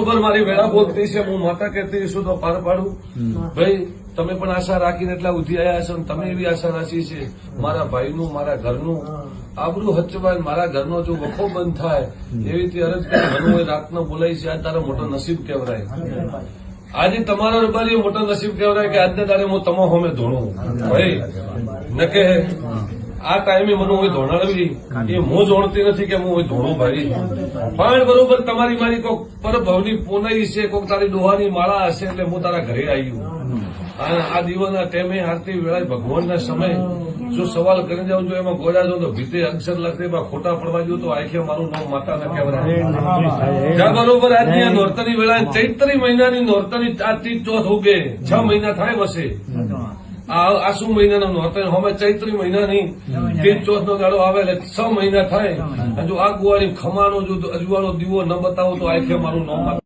બરોબર મારી વેળા બોલતી છે, હું માતા કહેતી છું તો પાર પાડું. ભાઈ તમે પણ આશા રાખીને એટલા ઉધી આવ્યા છો, તમે એવી આશા રાખી છે મારા ભાઈનું, મારા ઘરનું આબરૂ હચવાય, મારા ઘરનો જો વખો બંધ થાય એવી રીતે અરજ કરી મને રાતનો બોલાય છે. આ તારા મોટો નસીબ કહેવાય. આજે તમારા રૂપાલી મોટો નસીબ કહેવાય કે આજના દાડે હું તમા હોમે ધોણું ભાઈ ન કે આ ટાઈમે મને હું ધોણાડવી એ હું જોણતી નથી કે હું ધોણું ભાઈ. પણ બરોબર તમારી મારી કોઈક પરભવની પોનાઈ છે, કોઈક તારી ડોહાની માળા હશે એટલે હું તારા ઘરે આવ્યું. અને આ દિવસના ટાઈમે આરતી વેળાએ ભગવાનના સમય જો સવાલ કરી જાઉં જો એમાં ગોળા જો તો ભીતે અક્ષર લખે ખોટા પડવા જો તો આખે મારું નામ માતા ના કહેવાય. બરોબર આજની આ નોરતાની વેળાએ ચૈત્રી મહિનાની નોરતાની આ તીજ ચોથ ઉગે 6 મહિના થાય વસે. આસુ મહિનાનો નોરતા હવે ચૈત્રી મહિનાની તીજ ચોથ નો દાડો આવે એટલે 6 મહિના થાય. જો આ ગુવાળી ખમાનો જો અજવાળો દીવો ન બતાવો તો આખે મારું નામ